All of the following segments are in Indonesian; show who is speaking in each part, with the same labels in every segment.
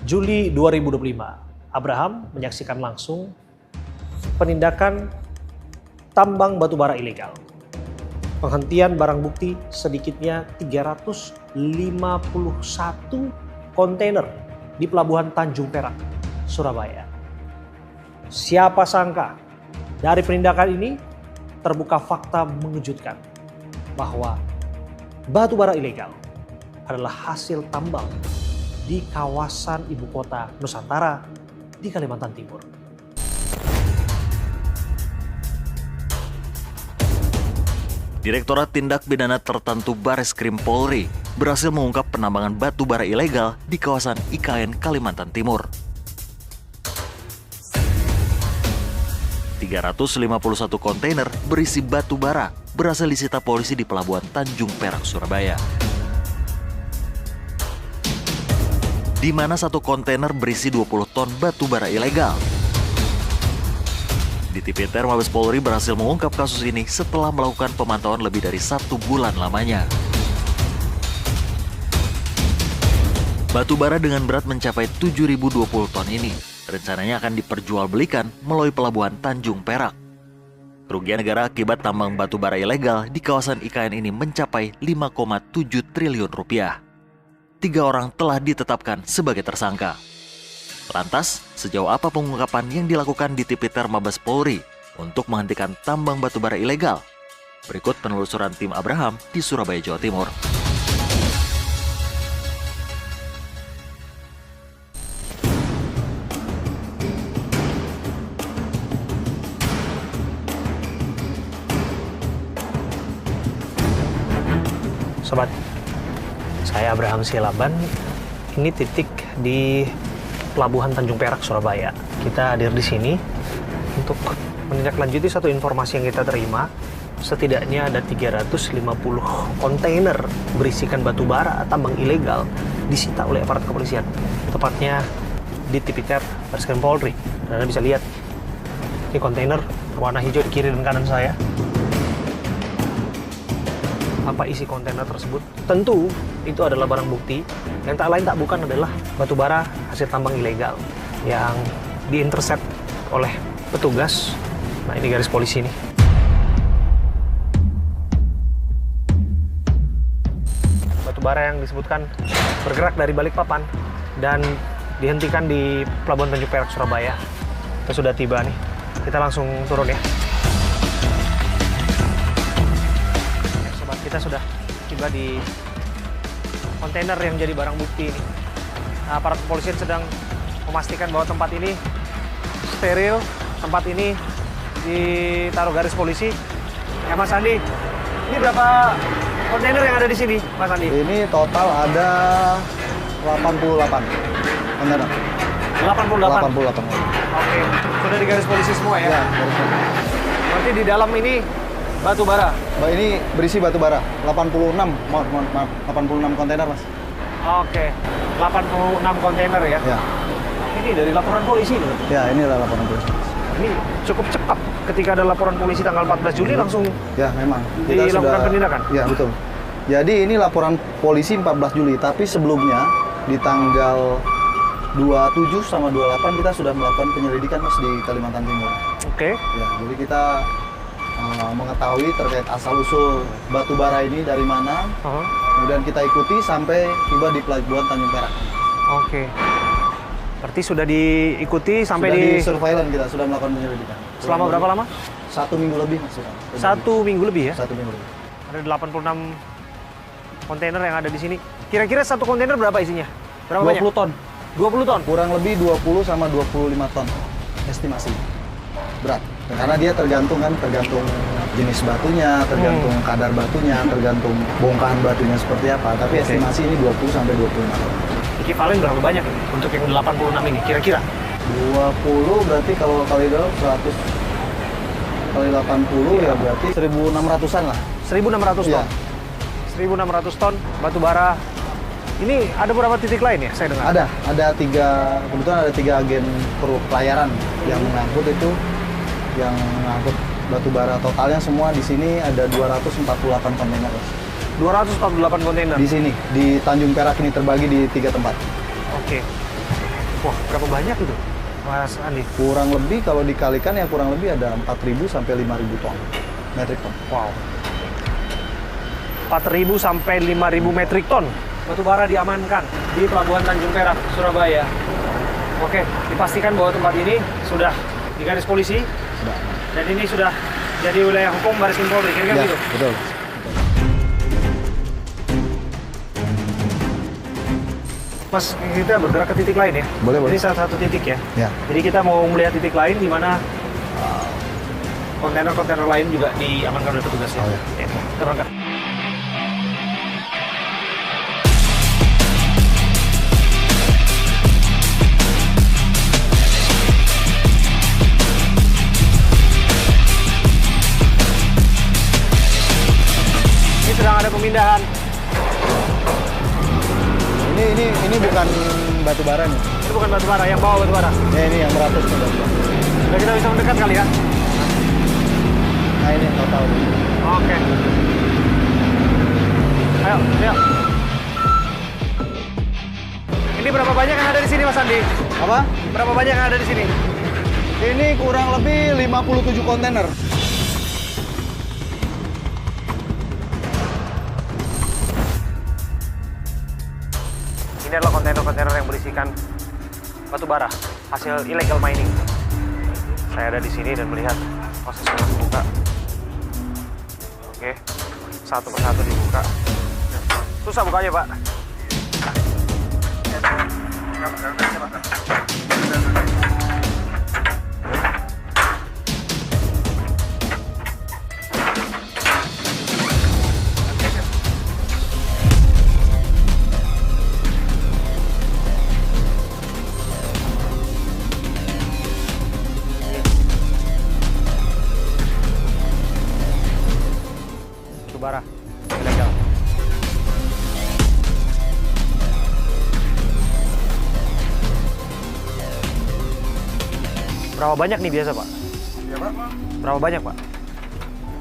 Speaker 1: Juli 2025, Abraham menyaksikan langsung penindakan tambang batubara ilegal. Penghentian barang bukti sedikitnya 351 kontainer di Pelabuhan Tanjung Perak, Surabaya. Siapa sangka dari penindakan ini terbuka fakta mengejutkan bahwa batubara ilegal adalah hasil tambang di kawasan ibu kota Nusantara di Kalimantan Timur.
Speaker 2: Direktorat Tindak Pidana Tertentu Bareskrim Polri berhasil mengungkap penambangan batu bara ilegal di kawasan IKN Kalimantan Timur. 351 kontainer berisi batu bara berhasil disita polisi di Pelabuhan Tanjung Perak, Surabaya. Di mana satu kontainer berisi 20 ton batu bara ilegal. Ditipiter Mabes Polri berhasil mengungkap kasus ini setelah melakukan pemantauan lebih dari 1 bulan lamanya. Batu bara dengan berat mencapai 7.020 ton ini rencananya akan diperjualbelikan melalui Pelabuhan Tanjung Perak. Kerugian negara akibat tambang batu bara ilegal di kawasan IKN ini mencapai 5,7 triliun rupiah. 3 orang telah ditetapkan sebagai tersangka. Lantas, sejauh apa pengungkapan yang dilakukan di Tipiter Mabes Polri untuk menghentikan tambang batubara ilegal? Berikut penelusuran tim Abraham di Surabaya, Jawa Timur.
Speaker 1: Sobat, saya Abraham Silaban. Ini titik di Pelabuhan Tanjung Perak, Surabaya. Kita hadir di sini untuk menindaklanjuti satu informasi yang kita terima. Setidaknya ada 350 kontainer berisikan batu bara tambang ilegal disita oleh aparat kepolisian. Tepatnya di Tipiter Bareskrim Polri. Dan Anda bisa lihat, ini kontainer warna hijau di kiri dan kanan saya. Apa isi kontainer tersebut? Tentu itu adalah barang bukti yang tak lain tak bukan adalah batu bara hasil tambang ilegal yang diintercept oleh petugas. Nah, ini garis polisi nih. Batu bara yang disebutkan bergerak dari Balikpapan dan dihentikan di Pelabuhan Tanjung Perak, Surabaya. Kita sudah tiba nih. Kita langsung turun ya. Kita sudah tiba di kontainer yang jadi barang bukti ini. Nah, aparat kepolisian sedang memastikan bahwa tempat ini steril, tempat ini ditaruh garis polisi. Ya Mas Andi, ini berapa kontainer yang ada di sini, Mas Andi?
Speaker 3: Ini total ada 88 kontainer.
Speaker 1: 88?
Speaker 3: 88.
Speaker 1: Oke, sudah di garis polisi semua ya?
Speaker 3: Ya,
Speaker 1: Berarti di dalam ini batu bara?
Speaker 3: Ini berisi batu bara, 86, maaf, 86 kontainer Mas.
Speaker 1: Oke, 86 kontainer ya?
Speaker 3: Ya.
Speaker 1: Ini dari laporan polisi loh?
Speaker 3: Ya, ini adalah laporan polisi.
Speaker 1: Ini cukup cepat ketika ada laporan polisi tanggal 14 Juli langsung
Speaker 3: Ya, memang.
Speaker 1: dilakukan penindakan?
Speaker 3: Ya, betul. Jadi ini laporan polisi 14 Juli, tapi sebelumnya di tanggal 27 sama 28 kita sudah melakukan penyelidikan Mas di Kalimantan Timur.
Speaker 1: Oke.
Speaker 3: Ya, jadi kita mengetahui terkait asal-usul batu bara ini dari mana, kemudian kita ikuti sampai tiba di Pelabuhan Tanjung Perak.
Speaker 1: Oke. Berarti sudah diikuti sampai
Speaker 3: sudah
Speaker 1: di
Speaker 3: surveillance kita sudah melakukan penyelidikan.
Speaker 1: Selama berapa lama?
Speaker 3: 1 minggu lebih Mas.
Speaker 1: 1 minggu lebih ya?
Speaker 3: 1 minggu lebih.
Speaker 1: Ada 86 kontainer yang ada di sini. Kira-kira satu kontainer berapa isinya? Berapa
Speaker 3: 20
Speaker 1: banyak?
Speaker 3: ton.
Speaker 1: 20 ton?
Speaker 3: Kurang lebih 20 sama 25 ton estimasi berat. Karena dia tergantung jenis batunya, tergantung kadar batunya, tergantung bongkahan batunya seperti apa. Tapi estimasi ini 20 sampai 25 ton.
Speaker 1: Ekivalen berapa banyak untuk yang 86 ini kira-kira?
Speaker 3: 20 berarti kalau kali 100 kali 80 ya berarti 1.600-an lah.
Speaker 1: 1.600 ton?
Speaker 3: Iya.
Speaker 1: 1.600 ton batu bara. Ini ada beberapa titik lain ya saya dengar?
Speaker 3: Ada 3, kebetulan ada 3 agen pelayaran yang mengangkut itu, yang mengangkut batu bara. Totalnya semua di sini ada 248 kontainer.
Speaker 1: 248 kontainer?
Speaker 3: Di sini, di Tanjung Perak ini terbagi di 3 tempat.
Speaker 1: Oke. Wah, berapa banyak itu, Mas Andi?
Speaker 3: Kurang lebih kalau dikalikan ya kurang lebih ada 4.000 sampai 5.000 ton. Metrik ton.
Speaker 1: Wow. 4.000 sampai 5.000 metrik ton batu bara diamankan di Pelabuhan Tanjung Perak, Surabaya. Oke, dipastikan bahwa tempat ini sudah di garis polisi dan ini sudah jadi wilayah hukum Baris Krim Polri, kira-kira
Speaker 3: Ya,
Speaker 1: gitu.
Speaker 3: betul.
Speaker 1: Mas, kita bergerak ke titik lain ya.
Speaker 3: Boleh, boleh.
Speaker 1: Ini salah satu titik ya.
Speaker 3: Ya.
Speaker 1: Jadi kita mau melihat titik lain di mana kontainer-kontainer lain juga diamankan oleh petugas ya.
Speaker 3: Oh, ya.
Speaker 1: Ya, kita berangkat. Ini sedang ada pemindahan.
Speaker 3: Ini bukan batu bara nih.
Speaker 1: Ini bukan batu bara, yang bawa batu bara.
Speaker 3: Ya ini yang beratus nih batu bara.
Speaker 1: Sudah kita bisa mendekat kali ya.
Speaker 3: Nah ini yang total.
Speaker 1: Oke. Ayo, ayo. Ini berapa banyak yang ada di sini, Mas Andi?
Speaker 3: Apa?
Speaker 1: Berapa banyak yang ada di sini?
Speaker 3: Ini kurang lebih 57 kontainer.
Speaker 1: Ini adalah kontainer-kontainer yang berisikan batu bara hasil illegal mining. Saya ada di sini dan melihat proses membuka. Oke, satu persatu dibuka. Susah bukanya, Pak. Batu bara ilegal. Berapa banyak nih biasa, Pak?
Speaker 4: Ya Pak,
Speaker 1: Berapa banyak, Pak?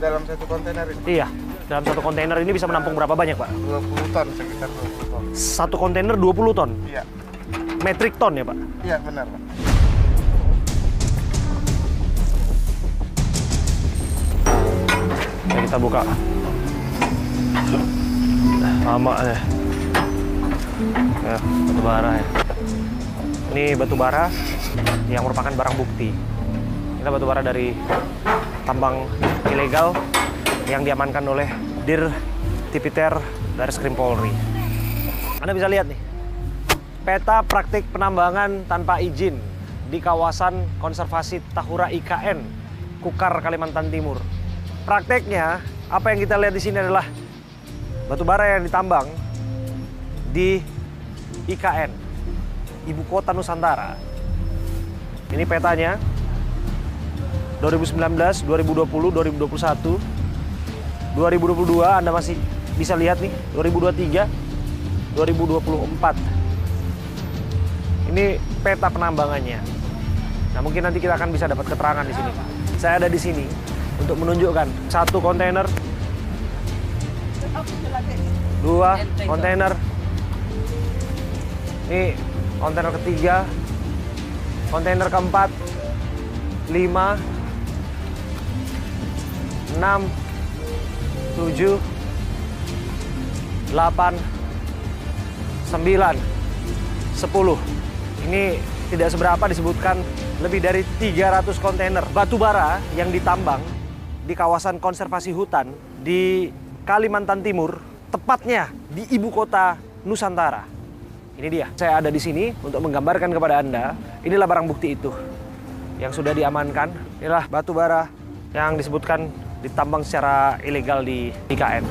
Speaker 4: dalam satu kontainer ini
Speaker 1: Iya, dalam satu kontainer ini bisa menampung berapa banyak, Pak?
Speaker 4: 20 ton, sekitar 20 ton.
Speaker 1: Satu kontainer 20 ton.
Speaker 4: Iya,
Speaker 1: Metrik ton ya, Pak?
Speaker 4: iya benar Pak.
Speaker 1: Ya, kita buka. Lama ya. Ya, batu bara ya. Ini batu bara yang merupakan barang bukti. Ini batu bara dari tambang ilegal yang diamankan oleh Dir Tipiter Baris Krim Polri. Anda bisa lihat nih, peta praktik penambangan tanpa izin di kawasan konservasi Tahura IKN, Kukar, Kalimantan Timur. Prakteknya, apa yang kita lihat di sini adalah batu bara yang ditambang di IKN, Ibu Kota Nusantara. Ini petanya 2019, 2020, 2021, 2022 Anda masih bisa lihat nih, 2023, 2024. Ini peta penambangannya. Nah, mungkin nanti kita akan bisa dapat keterangan di sini. Saya ada di sini untuk menunjukkan satu kontainer, dua kontainer, ini kontainer ketiga, kontainer keempat, 5, 6, 7, 8, 9, 10. Ini tidak seberapa disebutkan lebih dari 300 kontainer batu bara yang ditambang di kawasan konservasi hutan di Kalimantan Timur, tepatnya di ibu kota Nusantara. Ini dia, saya ada di sini untuk menggambarkan kepada Anda, inilah barang bukti itu yang sudah diamankan. Inilah batu bara yang disebutkan ditambang secara ilegal di IKN.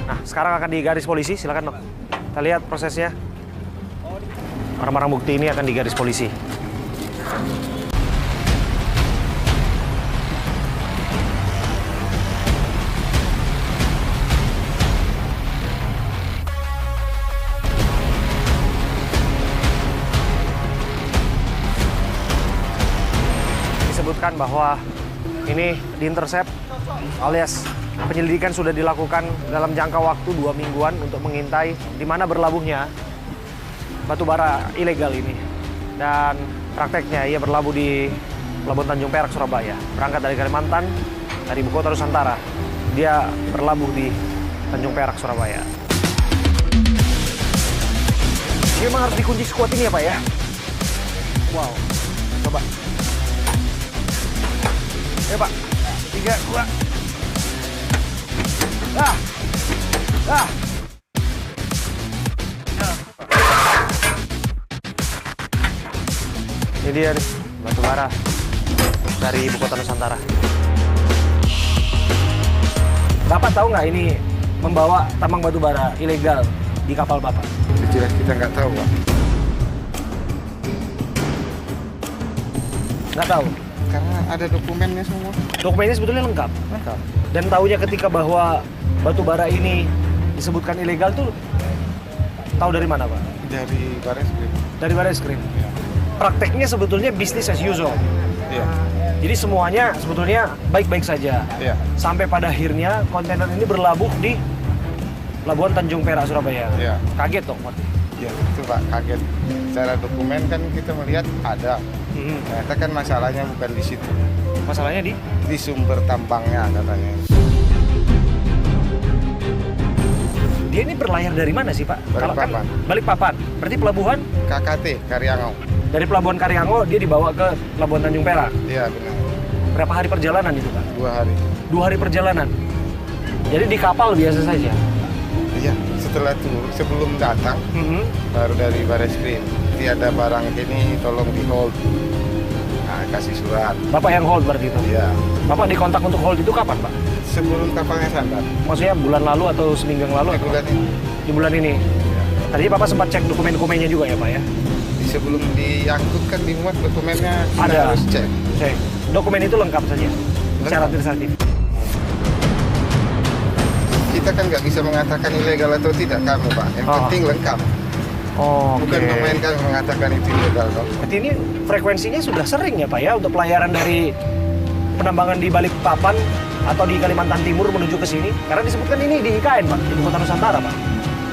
Speaker 1: Nah, sekarang akan digaris polisi, silakan dok. Kita lihat prosesnya. Barang-barang bukti ini akan digaris polisi. Disebutkan bahwa ini diintersep alias penyelidikan sudah dilakukan dalam jangka waktu 2 mingguan untuk mengintai di mana berlabuhnya batu bara ilegal ini. Dan prakteknya ia berlabuh di Pelabuhan Tanjung Perak, Surabaya. Berangkat dari Kalimantan, dari ibu kota Nusantara. Dia berlabuh di Tanjung Perak, Surabaya. Ini memang harus dikunci sekuat ini ya Pak ya? Wow, coba. Ya Pak, 3, 2. Ini dia nih, batu bara dari ibu kota Nusantara. Bapak tahu nggak ini membawa tambang batu bara ilegal di kapal Bapak?
Speaker 4: Jelas kita nggak tahu, Pak.
Speaker 1: Nggak tahu?
Speaker 4: Karena ada dokumennya semua.
Speaker 1: Dokumennya sebetulnya lengkap. Dan tahunya ketika bahwa batu bara ini disebutkan ilegal tuh tahu dari mana Pak?
Speaker 4: Dari Bareskrim.
Speaker 1: Dari Bareskrim.
Speaker 4: Ya.
Speaker 1: Prakteknya sebetulnya bisnis as usual.
Speaker 4: Iya.
Speaker 1: Jadi semuanya sebetulnya baik-baik saja.
Speaker 4: Iya.
Speaker 1: Sampai pada akhirnya kontainer ini berlabuh di Pelabuhan Tanjung Perak, Surabaya.
Speaker 4: Iya.
Speaker 1: Kaget dong Pak.
Speaker 4: Ya, itu Pak, kaget. Secara dokumen kan kita melihat ada. Ternyata kan masalahnya bukan di situ.
Speaker 1: Masalahnya
Speaker 4: Di sumber tambangnya katanya.
Speaker 1: dia ini berlayar dari mana sih Pak? Kalau
Speaker 4: Balikpapan.
Speaker 1: Balikpapan. Berarti pelabuhan
Speaker 4: KKT, Karyangau.
Speaker 1: dari Pelabuhan Karyangau dia dibawa ke Pelabuhan Tanjung Perak.
Speaker 4: Iya, benar.
Speaker 1: Berapa hari perjalanan itu Pak?
Speaker 4: 2 hari.
Speaker 1: 2 hari perjalanan. Jadi di kapal biasa saja.
Speaker 4: Iya, setelah itu sebelum datang baru dari Bareskrim. Jadi ada barang ini tolong di hold. Nah, kasih surat.
Speaker 1: Bapak yang hold berarti itu?
Speaker 4: Iya.
Speaker 1: Bapak dikontak untuk hold itu kapan Pak?
Speaker 4: Sebelum kapalnya sandar.
Speaker 1: Maksudnya bulan lalu atau seminggu yang lalu?
Speaker 4: Di bulan ini.
Speaker 1: Di bulan ini?
Speaker 4: Ya.
Speaker 1: Tadinya Bapak sempat cek dokumen-dokumennya juga ya Pak ya?
Speaker 4: Sebelum diangkut kan dimuat dokumennya kita
Speaker 1: Ada.
Speaker 4: harus cek.
Speaker 1: Cek. Dokumen itu lengkap saja? Secara
Speaker 4: Lengkap.
Speaker 1: administratif?
Speaker 4: Kita kan nggak bisa mengatakan ilegal atau tidak kamu Pak. Yang
Speaker 1: Oh.
Speaker 4: penting lengkap.
Speaker 1: Oh,
Speaker 4: Bukan memainkan mengatakan itu ilegal kok.
Speaker 1: Berarti ini frekuensinya sudah sering ya Pak ya untuk pelayaran dari penambangan di Balikpapan atau di Kalimantan Timur menuju ke sini? Karena disebutkan ini di IKN Pak, Ibu Kota Nusantara Pak,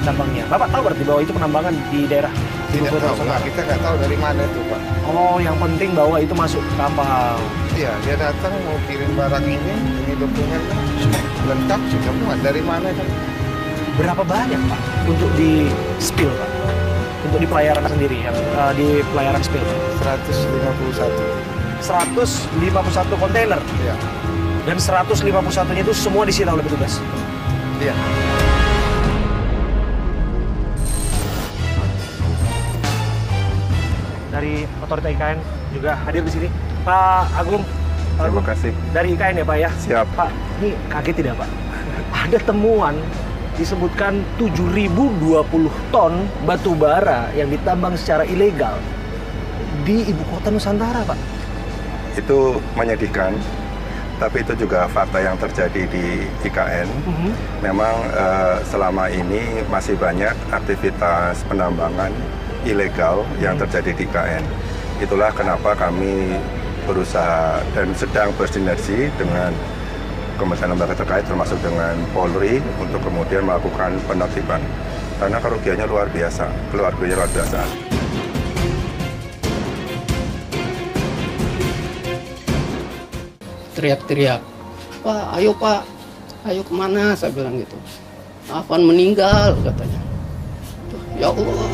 Speaker 1: tambangnya. Bapak tahu berarti bahwa itu penambangan di daerah Ibu
Speaker 4: Tidak
Speaker 1: Kota
Speaker 4: tahu,
Speaker 1: Nusantara?
Speaker 4: kita nggak tahu dari mana itu Pak.
Speaker 1: Oh, yang penting bahwa itu masuk kapal.
Speaker 4: Iya, dia datang mau kirim barang ini dokumennya lengkap sudah muat. Dari mana kan?
Speaker 1: Berapa banyak Pak untuk di spill Pak? Untuk di pelayaran sendiri, yang di pelayaran spill Pak?
Speaker 4: 151.
Speaker 1: 151 kontainer.
Speaker 4: Iya.
Speaker 1: Dan 151-nya itu semua disita oleh petugas.
Speaker 4: Iya.
Speaker 1: Dari otorita IKN juga hadir di sini. Pak Agung,
Speaker 5: Terima kasih.
Speaker 1: dari IKN ya Pak ya?
Speaker 5: Siap.
Speaker 1: Pak, ini kaget tidak Pak? Ada temuan disebutkan 7.020 ton batu bara yang ditambang secara ilegal di Ibu Kota Nusantara Pak.
Speaker 5: Itu menyedihkan, tapi itu juga fakta yang terjadi di IKN. Memang selama ini masih banyak aktivitas penambangan ilegal yang terjadi di IKN. Itulah kenapa kami berusaha dan sedang bersinergi dengan kementerian lembaga terkait termasuk dengan Polri untuk kemudian melakukan penertiban. Karena kerugiannya luar biasa, keluarganya luar biasa.
Speaker 6: Teriak-teriak, Pak, ayo kemana? Saya bilang gitu. Afan meninggal katanya. Tuh, ya Allah,